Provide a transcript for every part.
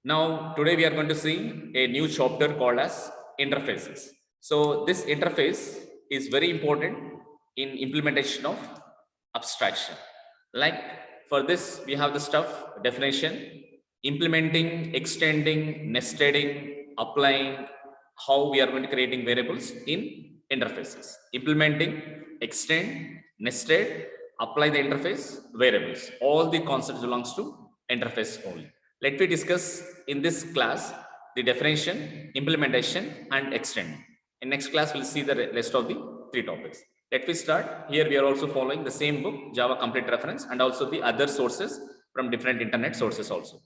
Now, today we are going to see a new chapter called as interfaces. So this interface is very important in implementation of abstraction. Like for this, we have the stuff definition, implementing, extending, nesting, applying, how we are going to creating variables in interfaces. Implementing, extend, nested, apply the interface variables. All the concepts belongs to interface only. Let me discuss in this class the definition, implementation, and extend. In next class, we'll see the rest of the three topics. Let me start. Here we are also following the same book, Java Complete Reference, and also the other sources from different internet sources also.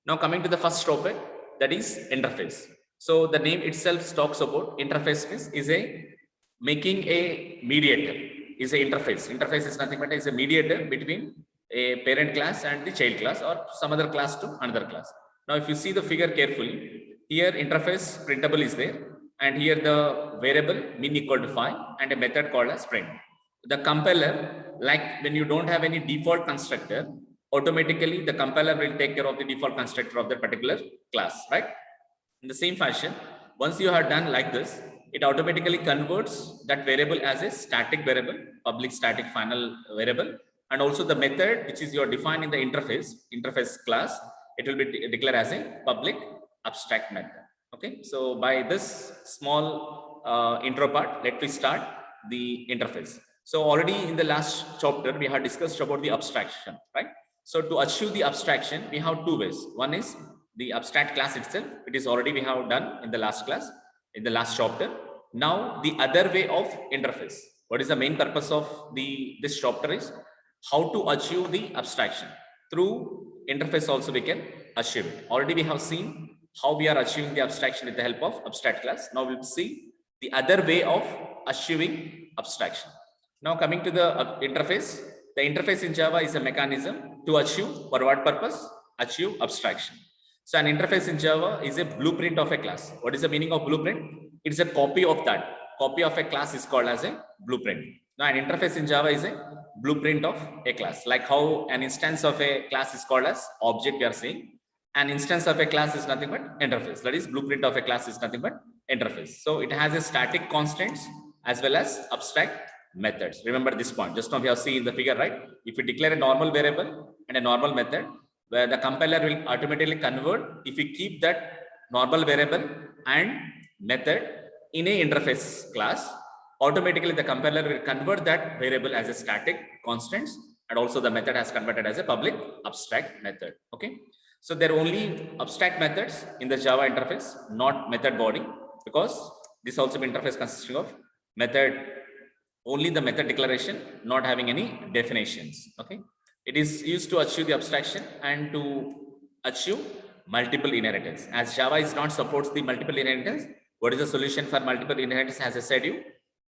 Now coming to the first topic, that is interface. So the name itself talks about interface is a making a mediator, is a interface. Interface is nothing but is a mediator between a parent class and the child class or some other class to another class. Now if you see the figure carefully, here interface printable is there, and here the variable min equal to 5 and a method called as print. The compiler, like when you don't have any default constructor, automatically the compiler will take care of the default constructor of that particular class, right? In the same fashion, once you have done like this, it automatically converts that variable as a static variable, public static final variable, and also the method which is your defined in the interface class, it will be declared as a public abstract method. Okay, so by this small intro part, let me start the interface. So already in the last chapter, we have discussed about the abstraction, right? So to achieve the abstraction, we have two ways. One is the abstract class itself. It is already we have done in the last class, in the last chapter. Now the other way of interface. What is the main purpose of this chapter is how to achieve the abstraction. Through interface also we can achieve it. Already we have seen how we are achieving the abstraction with the help of abstract class. Now we'll see the other way of achieving abstraction. Now coming to the interface, the interface in Java is a mechanism to achieve, for what purpose? Achieve abstraction. So an interface in Java is a blueprint of a class. What is the meaning of blueprint? It's a copy of that. Copy of a class is called as a blueprint. Now an interface in Java is a blueprint of a class. Like how an instance of a class is called as object, we are saying. An instance of a class is nothing but interface. That is, blueprint of a class is nothing but interface. So it has a static constants as well as abstract methods. Remember this point. Just now we have seen in the figure, right? If you declare a normal variable and a normal method, where the compiler will automatically convert if you keep that normal variable and method in a interface class, automatically the compiler will convert that variable as a static constants, and also the method has converted as a public abstract method. Okay. So there are only abstract methods in the Java interface, not method body, because this also interface consisting of method, only the method declaration, not having any definitions. Okay. It is used to achieve the abstraction and to achieve multiple inheritance. As Java is not supports the multiple inheritance, what is the solution for multiple inheritance? As I said you,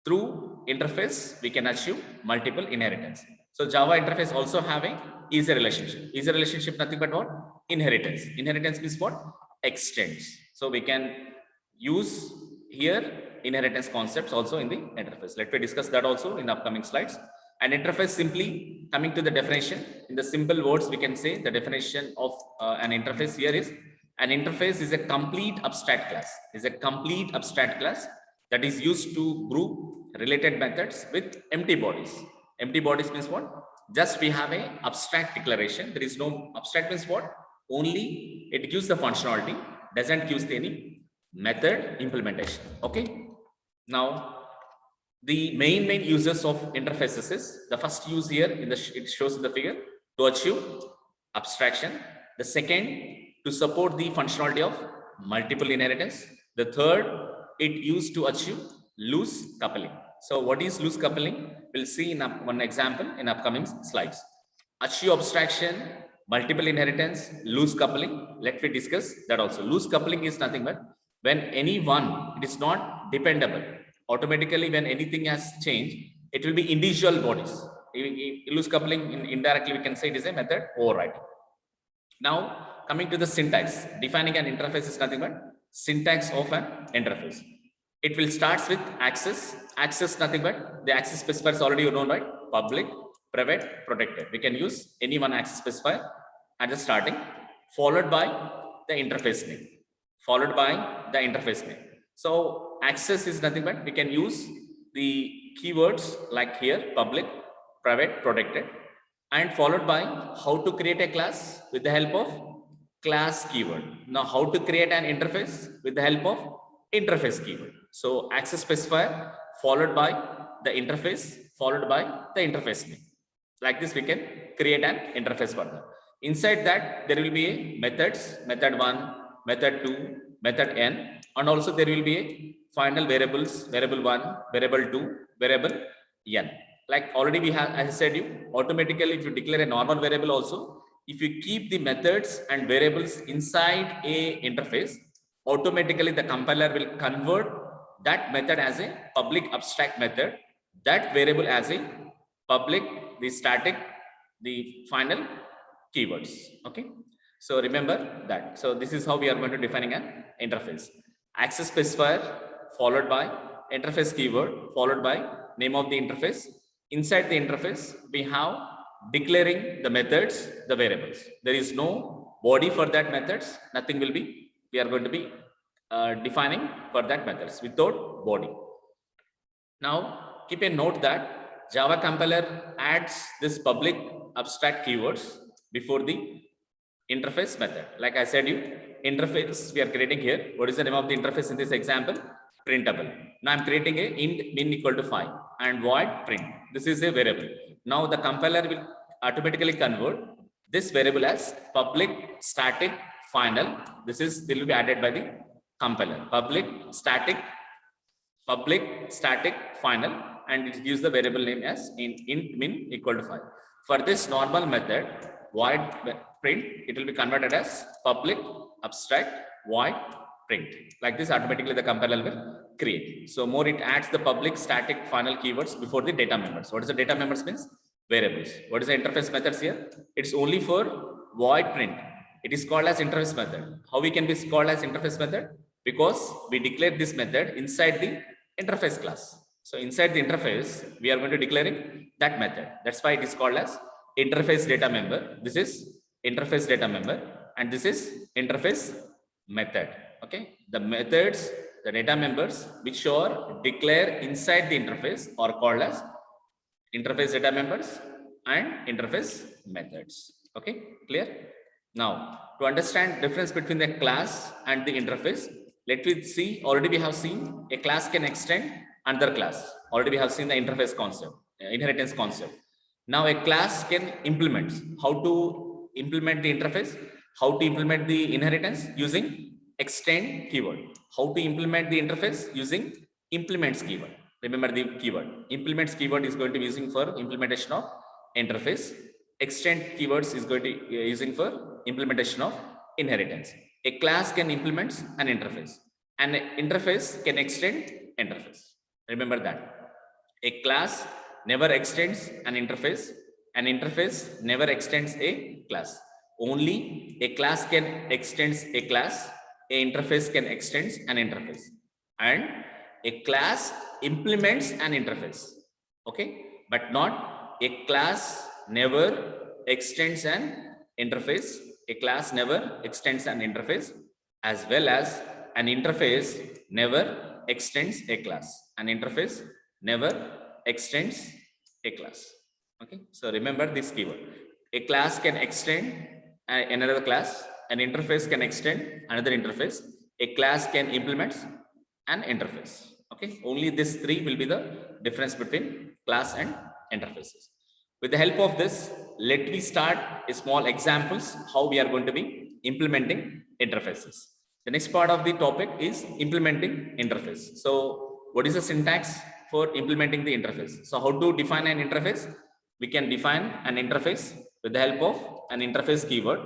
through interface, we can achieve multiple inheritance. So Java interface also having is a relationship. Is a relationship nothing but what? Inheritance. Inheritance means what? Extends. So we can use here inheritance concepts also in the interface. Let me discuss that also in upcoming slides. An interface, simply coming to the definition, in the simple words, we can say the definition of an interface here is an interface is a complete abstract class. Is a complete abstract class that is used to group related methods with empty bodies. Empty bodies means what? Just we have a abstract declaration. There is no abstract means what? Only it gives the functionality, doesn't give any method implementation. Okay. Now the main uses of interfaces is the first use here in the it shows in the figure to achieve abstraction. The second, to support the functionality of multiple inheritance. The third, it used to achieve loose coupling. So what is loose coupling? We'll see in one example in upcoming slides. Achieve abstraction, multiple inheritance, loose coupling. Let me discuss that also. Loose coupling is nothing but when any one, it is not dependable. Automatically, when anything has changed, it will be individual bodies. Loose coupling, indirectly we can say it is a method overriding. Now coming to the syntax, defining an interface is nothing but syntax of an interface. It will start with access. Access nothing but the access specifier is already known, right? Public, private, protected. We can use any one access specifier at the starting, followed by the interface name, followed by the interface name. So access is nothing but we can use the keywords like here, public, private, protected, and followed by how to create a class with the help of class keyword. Now how to create an interface with the help of interface keyword. So access specifier followed by the interface followed by the interface name. Like this we can create an interface for that. Inside that there will be a methods, method 1, method 2, method n, and also there will be a final variables, variable 1, variable 2, variable n. Like already we have, as I said you, automatically if you declare a normal variable also, if you keep the methods and variables inside a interface, automatically the compiler will convert that method as a public abstract method, that variable as a public, the static, the final keywords. Okay. So remember that. So this is how we are going to defining an interface. Access specifier followed by interface keyword followed by name of the interface. Inside the interface, we have declaring the methods, the variables. There is no body for that methods. Nothing will be. We are going to be defining for that methods without body. Now keep a note that Java compiler adds this public abstract keywords before the interface method. Like I said you, interface we are creating here. What is the name of the interface in this example? Printable. Now I'm creating a int min equal to 5 and void print. This is a variable. Now the compiler will automatically convert this variable as public static final. This will be added by the compiler. Public static final, and it gives the variable name as int min equal to 5. For this normal method, void print, it will be converted as public abstract void print. Like this, automatically the compiler will create. So more it adds the public static final keywords before the data members. What is the data members means? Variables. What is the interface methods here? It's only for void print. It is called as interface method. How we can be called as interface method? Because we declare this method inside the interface class. So inside the interface, we are going to declaring that method. That's why it is called as interface data member. This is interface data member, and this is interface method. Okay, the methods, the data members which are declared inside the interface are called as interface data members and interface methods. Okay, clear? Now to understand difference between the class and the interface, let me see. Already we have seen a class can extend another class. Already we have seen the interface concept, inheritance concept. Now a class can implement. How to implement the interface? How to implement the inheritance? Using extend keyword. How to implement the interface? Using implements keyword. Remember the keyword. Implements keyword is going to be using for implementation of interface. Extend keywords is going to be using for implementation of inheritance. A class can implement an interface. An interface can extend interface. Remember that. A class never extends an interface. An interface never extends a class. Only a class can extend a class. A interface can extend an interface. And a class implements an interface. Okay, but not a class never extends an interface. A class never extends an interface, as well as an interface never extends a class. An interface never extends a class. Okay, so remember this keyword. A class can extend another class. An interface can extend another interface. A class can implement an interface. Okay, only these three will be the difference between class and interfaces. With the help of this, let me start a small examples how we are going to be implementing interfaces. The next part of the topic is implementing interface. So what is the syntax for implementing the interface? So how to define an interface? We can define an interface with the help of an interface keyword,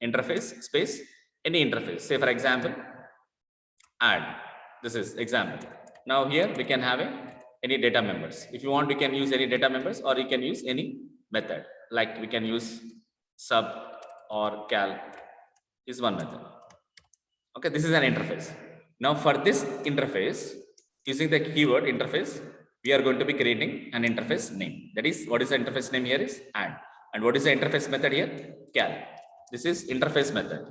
interface space, any interface. Say for example, add. This is example. Now here we can have any data members. If you want, we can use any data members, or you can use any method. Like we can use sub or cal is one method. Okay, this is an interface. Now for this interface, using the keyword interface, we are going to be creating an interface name. That is, what is the interface name here is add. And what is the interface method here? Cal. This is interface method.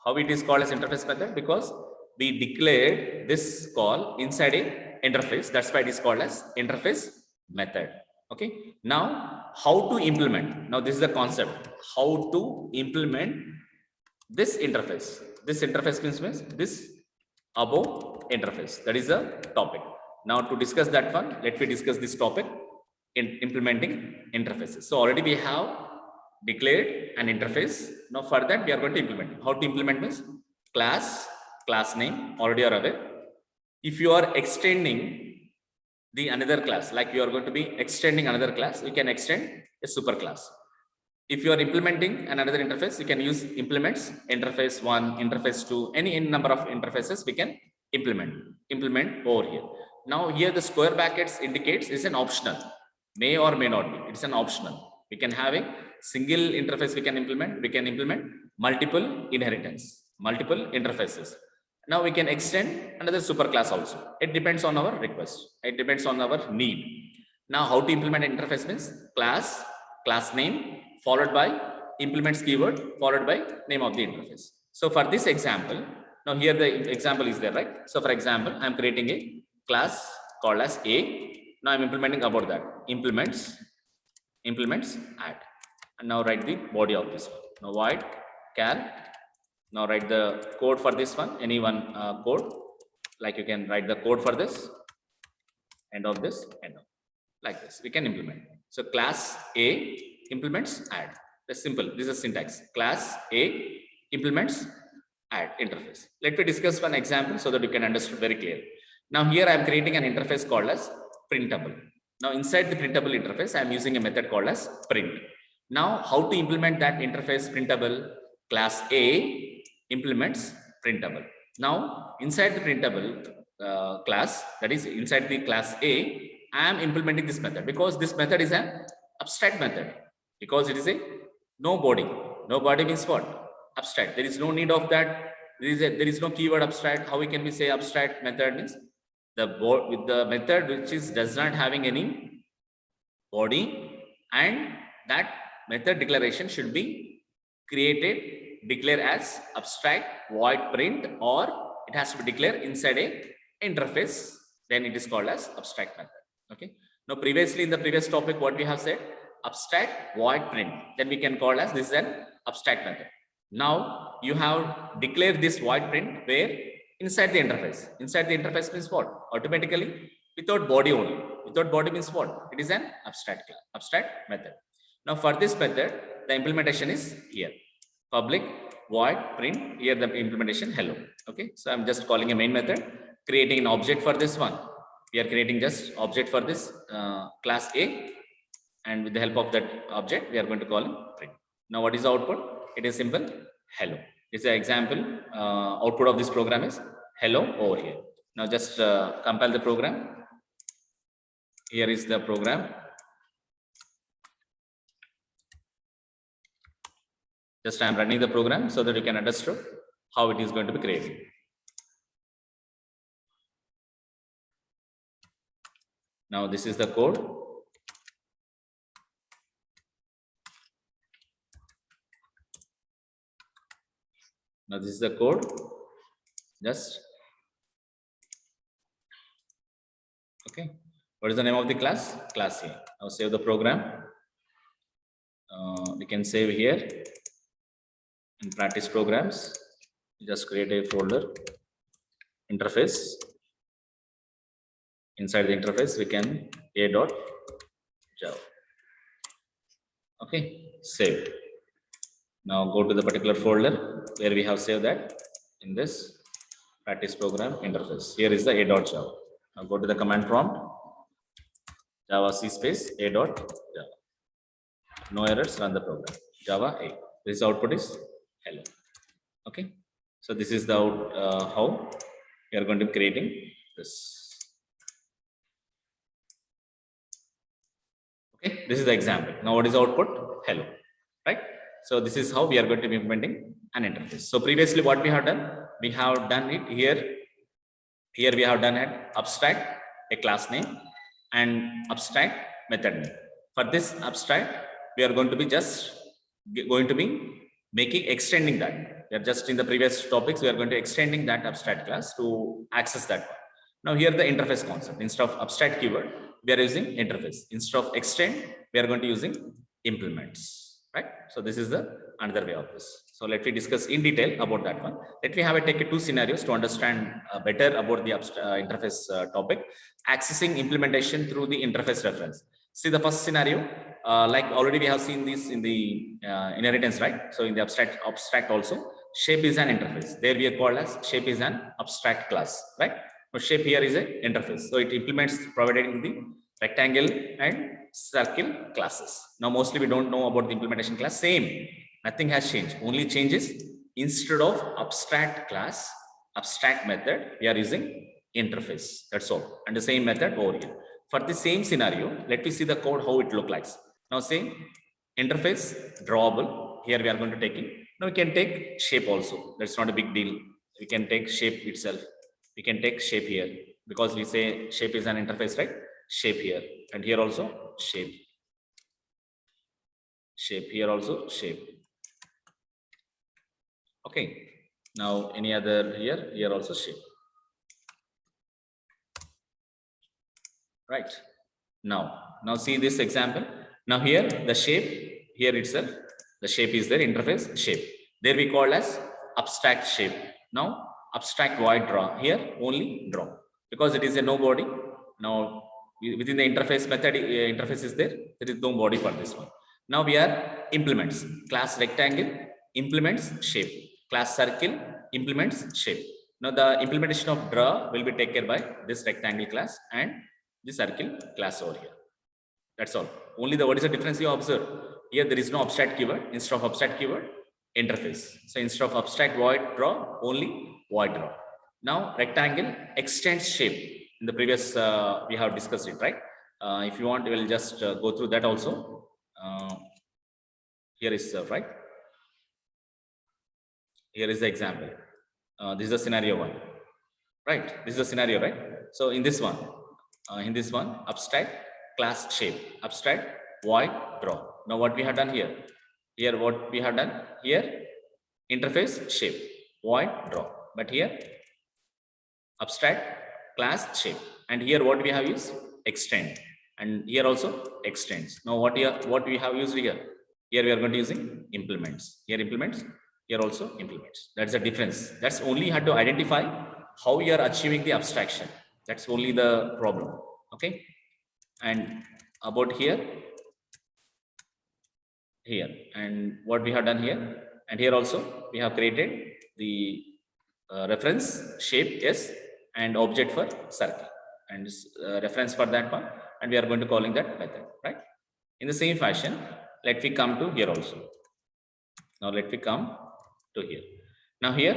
How it is called as interface method? Because we declared this call inside a interface. That's why it is called as interface method. Okay. Now, how to implement? Now, this is the concept. How to implement this interface. This interface means this above interface. That is the topic. Now, to discuss that one, let me discuss this topic in implementing interfaces. So already we have declared an interface. Now for that we are going to implement. How to implement means class name, already are aware. If you are extending the another class, like you are going to be extending another class, you can extend a super class. If you are implementing another interface, you can use implements, interface 1, interface 2, any number of interfaces we can implement over here. Now here the square brackets indicates is an optional, may or may not be, it's an optional. We can have a single interface we can implement multiple inheritance, multiple interfaces. Now we can extend another super class also. It depends on our request. It depends on our need. Now how to implement interface means class name, followed by implements keyword, followed by name of the interface. So for this example, now here the example is there, right? So for example, I'm creating a class called as A. Now I'm implementing about that. Implements add. And now write the body of this one. Now void cal. Now write the code for this one. Any one code. Like you can write the code for this. End of this. End of. Like this. We can implement. So class A implements add. That's simple. This is syntax. Class A implements add interface. Let me discuss one example so that you can understand very clearly. Now here I am creating an interface called as printable. Now inside the printable interface, I am using a method called as print. Now how to implement that interface printable? Class A implements printable. Now inside the printable class, that is inside the class A, I am implementing this method because this method is an abstract method, because it is a no body. No body means what? Abstract. There is no need of that. There is no keyword abstract. How we can we say abstract method means with the method which is does not having any body, and that method declaration should be declared as abstract void print, or it has to be declared inside a interface. Then it is called as abstract method. Okay. Now previously in the previous topic, what we have said, abstract void print, then we can call as this is an abstract method. Now you have declared this void print where inside the interface. Inside the interface means what? Automatically without body only. Without body means what? It is an abstract method. Now for this method, the implementation is here. Public void print, here the implementation hello. Okay. So I'm just calling a main method, creating an object for this one. We are creating just object for this class A, and with the help of that object, we are going to call it print. Now what is the output? It is simple hello. This is an example. Output of this program is hello over here. Now just compile the program. Here is the program. Just I am running the program so that you can understand how it is going to be created. Now this is the code. Now this is the code. Just okay. What is the name of the class? Class A. Now save the program. We can save here in practice programs. Just create a folder, interface. Inside the interface, we can a.java. Okay, save. Now go to the particular folder where we have saved that in this practice program interface. Here is the a.java. Now go to the command prompt, Java C space a.java. No errors, run the program. Java A. This output is hello. Okay. So this is the how we are going to be creating this. Okay. This is the example. Now what is the output? Hello. Right. So this is how we are going to be implementing an interface. So previously what we have done? We have done it here. Here we have done an abstract, a class name, and abstract method name. For this abstract, we are going to be extending that. We are just in the previous topics, we are going to extending that abstract class to access that one. Now here the interface concept. Instead of abstract keyword, we are using interface. Instead of extend, we are going to using implements, right? So this is the another way of this. So let me discuss in detail about that one. Let me have a take two scenarios to understand better about the interface topic. Accessing implementation through the interface reference. See the first scenario, like already we have seen this in the inheritance, right? So in the abstract also, shape is an interface. There we are called as shape is an abstract class, right? So shape here is an interface. So it implements provided in the rectangle and circle classes. Now mostly we don't know about the implementation class. Same, nothing has changed. Only changes, instead of abstract class, abstract method, we are using interface. That's all. And the same method over here. For the same scenario, let me see the code how it look like. Now say interface drawable. Here we are going to take it. Now we can take shape also. That's not a big deal. We can take shape itself. We can take shape here because we say shape is an interface, right? Shape here and here also shape. Shape here also shape. Okay. Now any other here also shape. Right. Now see this example. Now here the shape here itself, the shape is there, interface shape. There we call as abstract shape. Now abstract void draw, here only draw because it is a no body. Now within the interface method, interface is there is no body for this one. Now we are implements, class rectangle implements shape, class circle implements shape. Now the implementation of draw will be taken by this rectangle class and the circle class over here. That's all. Only what is the difference you observe? Here there is no abstract keyword. Instead of abstract keyword, interface. So instead of abstract void draw, only void draw. Now rectangle extends shape. In the previous we have discussed it, right? If you want, we will just go through that also. Here is right. Here is the example. This is the scenario one, right? This is the scenario, right? So in this one, abstract class shape, abstract void draw. Now what we have done here? Here what we have done here? Interface shape, void draw. But here abstract class shape, and here what we have used? Extend, and here also extends. Now what we have used here? Here we are going to using implements. Here implements. Here also implements. That's the difference. That's only you have to identify how you are achieving the abstraction. That's only the problem. Okay. And about here, and what we have done here, and here also we have created the reference shape S and object for circle and reference for that one, and we are going to calling that method, right? In the same fashion, let me come to here also. Now let me come to here. Now here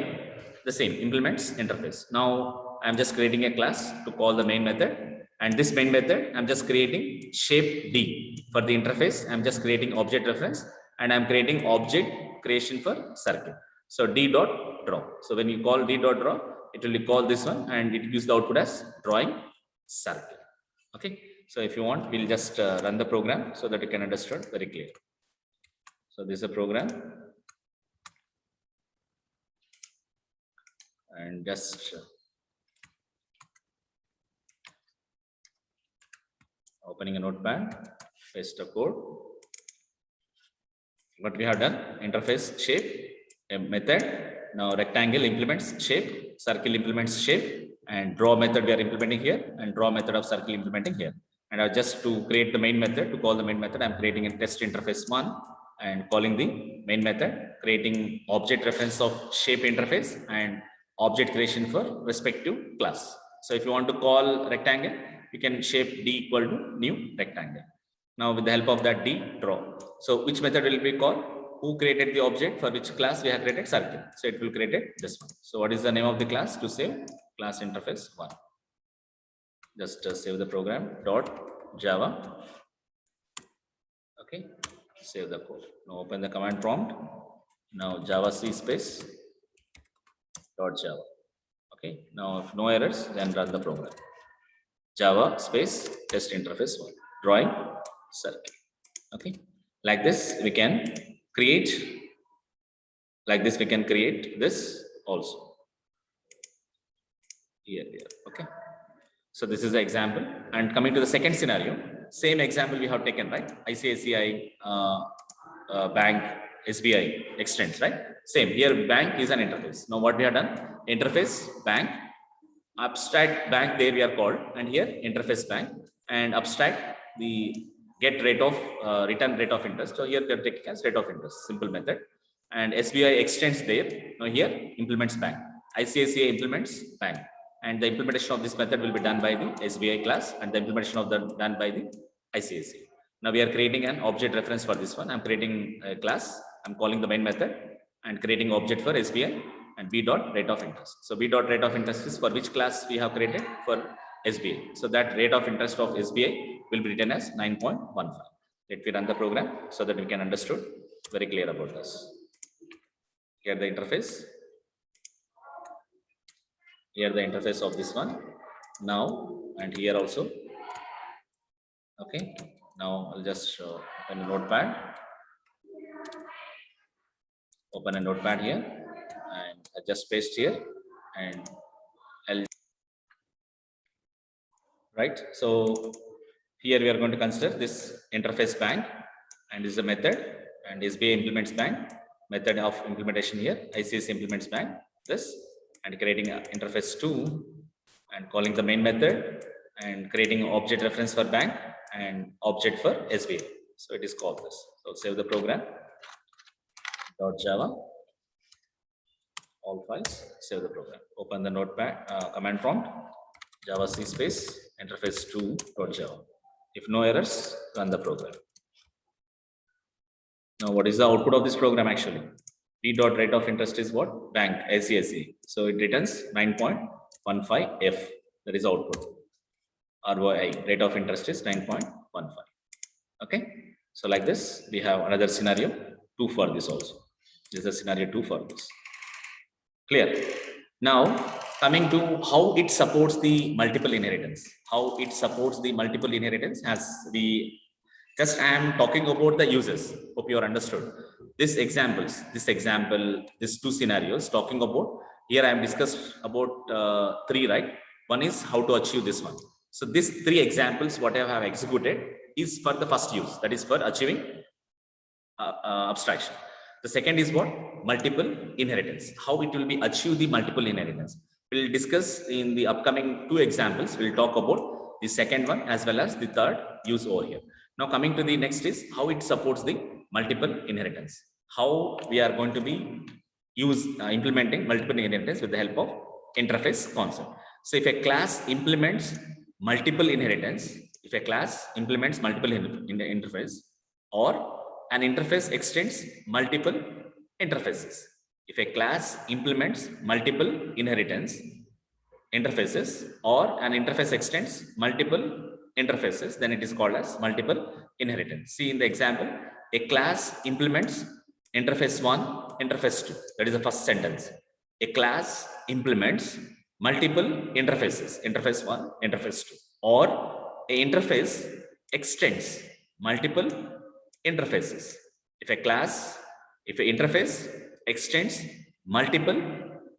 the same implements interface. Now I'm just creating a class to call the main method, and this main method I'm just creating shape D for the interface. I'm just creating object reference, and I'm creating object creation for circle. So D dot draw. So when you call D dot draw, it will call this one and it gives the output as drawing circle. Okay. So if you want, we'll just run the program so that you can understand very clear. So this is a program. And just opening a notepad, paste the code. What we have done, interface shape, a method. Now rectangle implements shape, circle implements shape, and draw method we are implementing here, and draw method of circle implementing here. And just to create the main method, to call the main method, I'm creating a test interface one and calling the main method, creating object reference of shape interface and object creation for respective class. So if you want to call rectangle, you can shape D equal to new rectangle. Now with the help of that D, draw. So which method will be called? Who created the object for which class we have created circle? So it will create this one. So what is the name of the class to save? Class interface one. Just save the program dot Java. Okay, save the code. Now open the command prompt. Now Java C space dot Java. Okay, now if no errors, then run the program. Java space test interface one, drawing circle. Okay, like this we can create Like this, we can create this also. Here. Okay. So this is the example. And coming to the second scenario, same example we have taken, right? ICICI Bank, SBI extends, right? Same here, bank is an interface. Now what we have done, interface bank, abstract bank, there we are called, and here interface bank, and abstract the get rate of return rate of interest. So here we are taking as rate of interest, simple method. And SBI extends there. Now here implements bank. ICICI implements bank. And the implementation of this method will be done by the SBI class, and the implementation of the done by the ICICI. Now we are creating an object reference for this one. I'm creating a class. I'm calling the main method and creating object for SBI and b dot rate of interest. So b dot rate of interest is for which class we have created? For SBI. So that rate of interest of SBI will be written as 9.15. Let me run the program so that we can understood very clear about this. Here the interface. Here the interface of this one. Now and here also. Okay. Now I'll just open a notepad. Open a notepad here, and I just paste here, and I'll right. So here we are going to consider this interface bank, and this is a method, and SBI implements bank, method of implementation here, ICICI implements bank, this, and creating an interface 2, and calling the main method, and creating object reference for bank and object for SBI. So it is called this. So save the program. .java, all files, save the program. Open the notepad, command prompt, Java C space interface 2.java. If no errors, run the program. Now, what is the output of this program actually? B dot rate of interest is what? Bank, ICICI. So it returns 9.15F. That is output. ROI, rate of interest is 9.15. Okay. So like this, we have another scenario 2 for this also. This is a scenario 2 for this. Clear? Now, coming to how it supports the multiple inheritance. How it supports the multiple inheritance as we just I am talking about the uses. Hope you are understood. These examples, these two scenarios talking about, here I am discussed about 3, right? One is how to achieve this one. So these 3 examples, what I have executed is for the first use, that is for achieving abstraction. The second is what? Multiple inheritance. How it will be achieve the multiple inheritance. We'll discuss in the upcoming 2 examples. We'll talk about the second one as well as the third use over here. Now coming to the next is how it supports the multiple inheritance. How we are going to be implementing multiple inheritance with the help of interface concept. So if a class implements multiple inheritance, if a class implements multiple interface, or an interface extends multiple interfaces. If a class implements multiple inheritance interfaces, or an interface extends multiple interfaces, then it is called as multiple inheritance. See in the example, a class implements interface 1, interface 2. That is the first sentence. A class implements multiple interfaces, interface 1, interface 2, or a interface extends multiple interfaces. If an interface extends multiple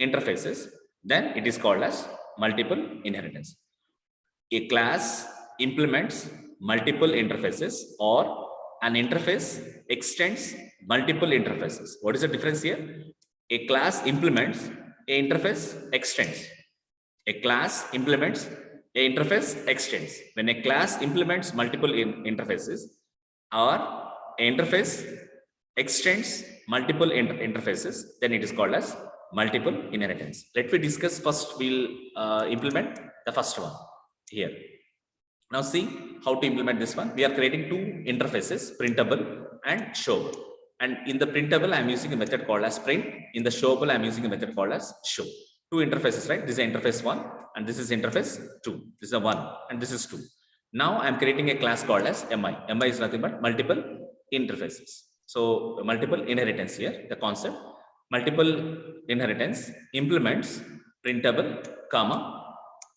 interfaces, then it is called as multiple inheritance. A class implements multiple interfaces, or an interface extends multiple interfaces. What is the difference here? A class implements, a interface extends. A class implements, a interface extends. When a class implements multiple interfaces, or interface extends multiple interfaces, then it is called as multiple inheritance. Let me discuss first. We'll implement the first one here. Now see how to implement this one. We are creating 2 interfaces, printable and showable. And in the printable, I am using a method called as print. In the showable, I am using a method called as show. 2 interfaces, right? This is interface 1 and this is interface 2. This is a 1 and this is 2. Now I am creating a class called as MI. MI is nothing but multiple interfaces. So multiple inheritance here, the concept. Multiple inheritance implements printable, comma,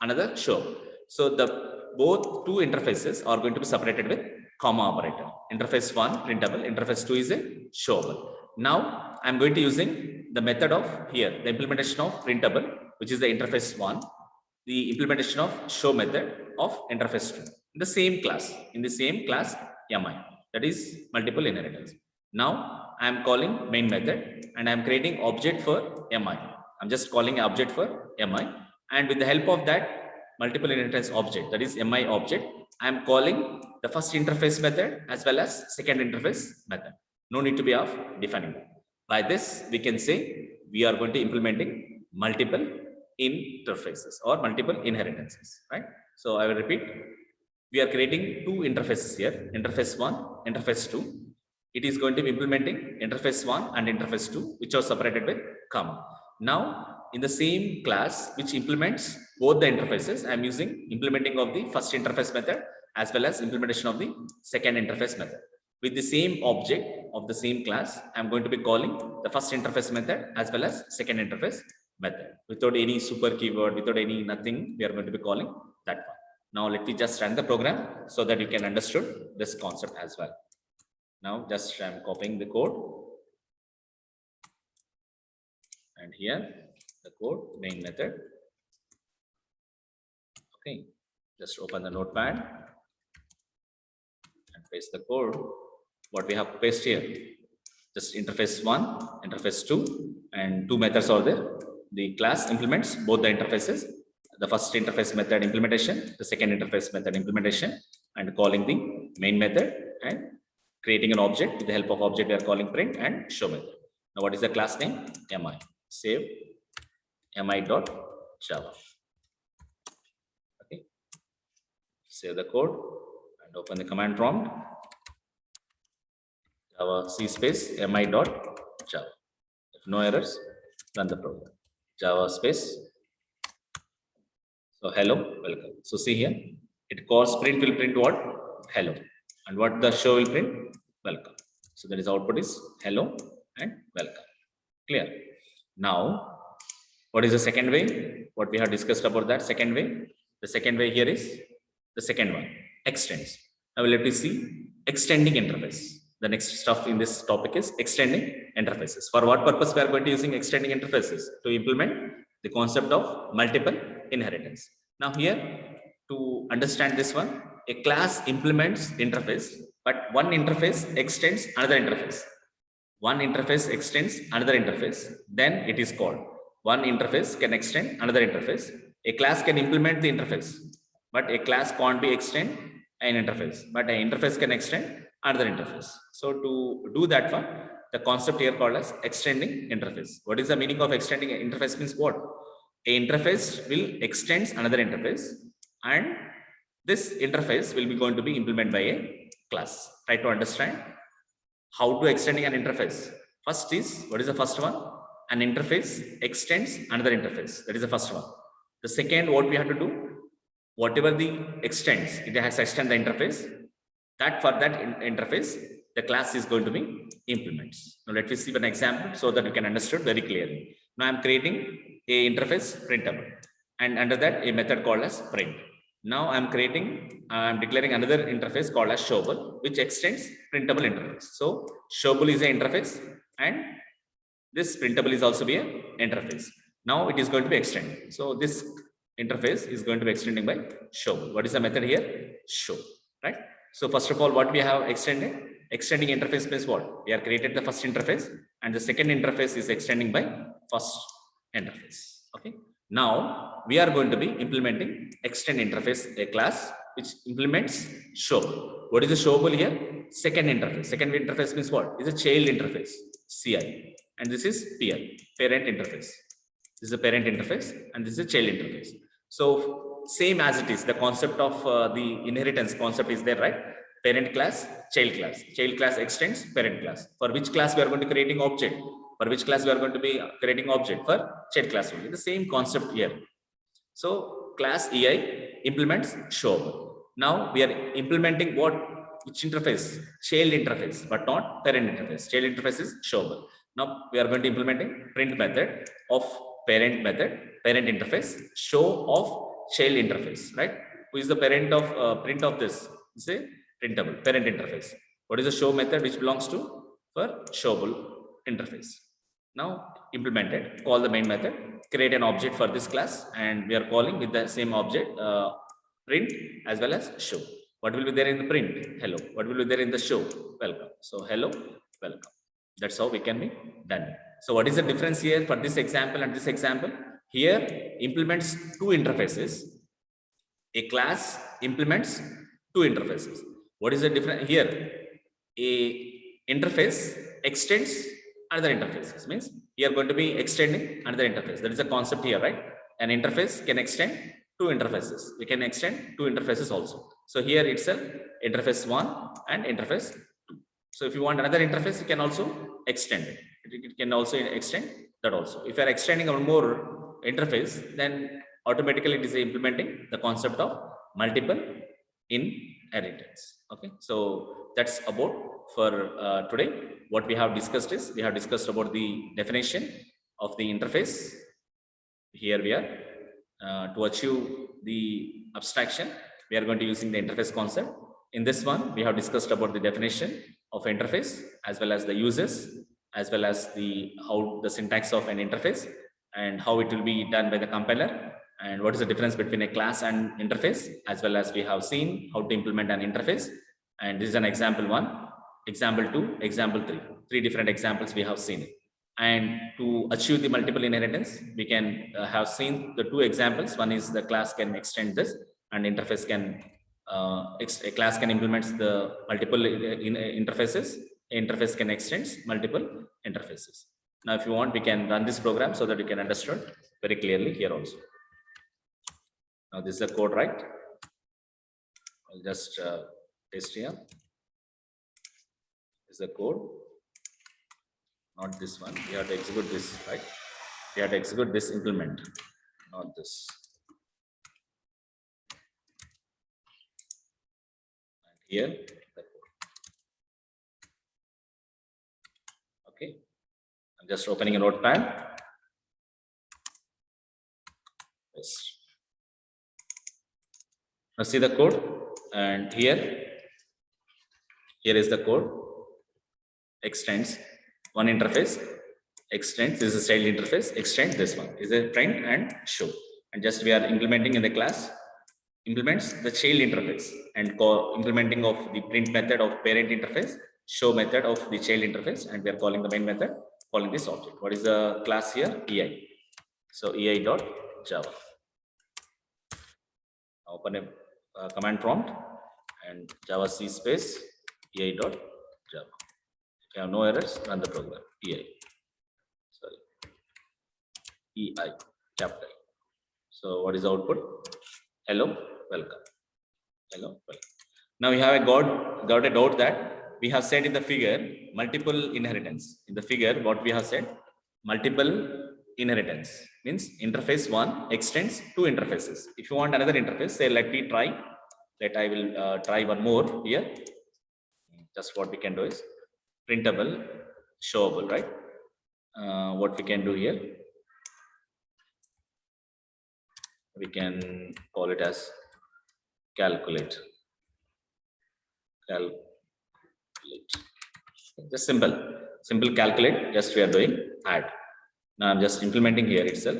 another show. So the both 2 interfaces are going to be separated with comma operator. Interface 1 printable, interface 2 is a showable. Now I'm going to using the method of here, the implementation of printable, which is the interface 1, the implementation of show method of interface 2 in the same class, mi, that is multiple inheritance. Now I am calling main method and I am creating object for mi. I'm just calling an object for mi, and with the help of that multiple inheritance object, that is mi object, I am calling the first interface method as well as second interface method. No need to be of defining that. By this, we can say we are going to implementing multiple interfaces or multiple inheritances, right? So I will repeat. We are creating two interfaces here, interface 1, interface 2. It is going to be implementing interface 1 and interface 2, which are separated by comma. Now, in the same class, which implements both the interfaces, I am using implementing of the first interface method as well as implementation of the second interface method. With the same object of the same class, I am going to be calling the first interface method as well as second interface method. Without any super keyword, without any nothing, we are going to be calling that one. Now let me just run the program so that you can understood this concept as well. Now just I'm copying the code, and here the code main method. Okay, just open the notepad and paste the code. What we have pasted here, just interface 1, interface 2, and two methods are there. The class implements both the interfaces, the first interface method implementation, the second interface method implementation, and calling the main method and creating an object. With the help of object, we are calling print and show method. Now, what is the class name? Mi. Save mi.java. Okay. Save the code and open the command prompt. Java C space mi.java. If no errors, run the program. Java space. So hello, welcome. So see here, it calls print will print what? Hello. And what the show will print? Welcome. So that is output is hello and welcome. Clear? Now, what is the second way? What we have discussed about that second way? The second way here is the second one, extends. Now let me see extending interface. The next stuff in this topic is extending interfaces. For what purpose we are going to using extending interfaces? To implement the concept of multiple inheritance. Now here, to understand this one, a class implements interface, but one interface extends another interface. One interface extends another interface, then it is called. One interface can extend another interface. A class can implement the interface, but a class can't be extend an interface, but an interface can extend another interface. So to do that one, the concept here called as extending interface. What is the meaning of extending interface? Means what? A interface will extend another interface, and this interface will be going to be implemented by a class. Try to understand how to extending an interface. First is, what is the first one? An interface extends another interface. That is the first one. The second, what we have to do, whatever the extends, it has to extend the interface. That for that interface, the class is going to be implements. Now let me see an example so that you can understand very clearly. Now I'm creating a interface printable, and under that a method called as print. Now I'm declaring another interface called as showable, which extends printable interface. So showable is an interface, and this printable is also be an interface. Now it is going to be extended. So this interface is going to be extending by show. What is the method here? Show, right? So first of all, what we have extended? Extending interface means what? We have created the first interface, and the second interface is extending by first interface. Okay. Now we are going to be implementing extend interface, a class which implements showable. What is the showable here? Second interface. Second interface means what? Is a child interface, CI, and this is PI, parent interface. This is a parent interface, and this is a child interface. So same as it is, the concept of the inheritance concept is there, right? Parent class, child class. Child class extends parent class. For which class we are going to creating object? For which class we are going to be creating object? For child class only. The same concept here. So class EI implements showable. Now we are implementing what? Which interface? Child interface, but not parent interface. Child interface is showable. Now we are going to implementing print method of parent method, parent interface, show of child interface, right? Who is the parent of print of this? Say printable, parent interface. What is the show method which belongs to? For showable interface. Now implemented, call the main method, create an object for this class, and we are calling with the same object print as well as show. What will be there in the print? Hello. What will be there in the show? Welcome. So hello, welcome. That's how we can be done. So what is the difference here for this example and this example? Here implements two interfaces. A class implements two interfaces. What is the difference here? A interface extends another interfaces. Means you are going to be extending another interface. That is the concept here, right? An interface can extend two interfaces. We can extend two interfaces also. So here itself, interface 1 and interface 2. So if you want another interface, you can also extend it. It can also extend that also. If you are extending one more interface, then automatically it is implementing the concept of multiple inheritance. Okay, so that's about for today. What we have discussed is we have discussed about the definition of the interface. Here we are to achieve the abstraction, we are going to using the interface concept. In this one, we have discussed about the definition of interface as well as the uses, as well as the how the syntax of an interface and how it will be done by the compiler, and what is the difference between a class and interface, as well as we have seen how to implement an interface. And this is an example 1, example 2, example 3. 3 different examples we have seen. And to achieve the multiple inheritance, we can have seen the 2 examples. One is the class can extend this, and interface can a class can implement the multiple interfaces. Interface can extend multiple interfaces. Now, if you want, we can run this program so that you can understand very clearly here also. Now, this is the code, right? I'll just paste here. This is the code, not this one. We have to execute this, right? We have to execute this implement, not this. And here, the code. Okay. I'm just opening a notepad. Yes. Now see the code, and here is the code. Extends one interface, extends, this is a child interface, extend this one is a print and show, and just we are implementing in the class implements the child interface and implementing of the print method of parent interface, show method of the child interface, and we are calling the main method, calling this object. What is the class here? EI. So ei.java. Open a command prompt and java c space ei.java. If you have no errors, run the program. EI. Sorry. EI capital. So what is the output? Hello, welcome. Hello, welcome. Now we have got a doubt that we have said in the figure multiple inheritance. In the figure, what we have said, multiple inheritance means interface 1 extends 2 interfaces. If you want another interface, say let me try. I will try one more here. Just what we can do is printable, showable, right? What we can do here, we can call it as calculate. Just simple calculate. Just we are doing add. Now I'm just implementing here itself.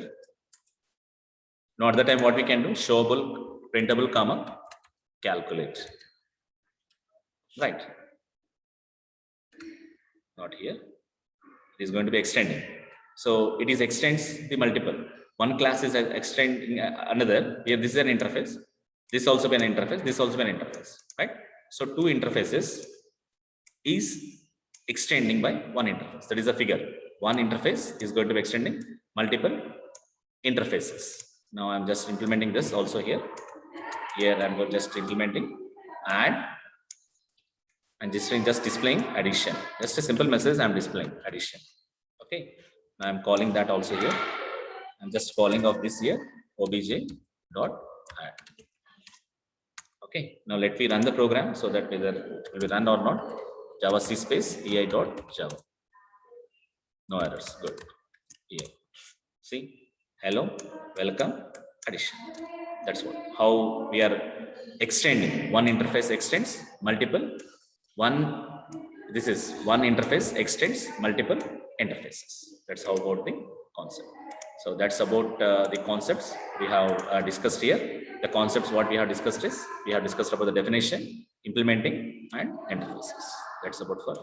Now at the time, what we can do, showable, printable, comma, calculate. Right. Not here. It is going to be extending. So it is extends the multiple. One class is extending another. Here this is an interface. This also be an interface. This also be an interface. Right. So 2 interfaces is extending by 1 interface. That is a figure. One interface is going to be extending multiple interfaces. Now I'm just implementing this also here. Here I'm just implementing add, and this is just displaying addition. Just a simple message I'm displaying addition. Okay. Now I'm calling that also here. I'm just calling of this here obj.add. Okay. Now let me run the program so that whether it will run or not. Java C space ei.java. No errors. Good. Here. See, hello, welcome, addition. That's what. How we are extending. One interface extends multiple. This is one interface extends multiple interfaces. That's how about the concept. So that's about the concepts we have discussed here. The concepts what we have discussed is, we have discussed about the definition, implementing, and interfaces. That's about for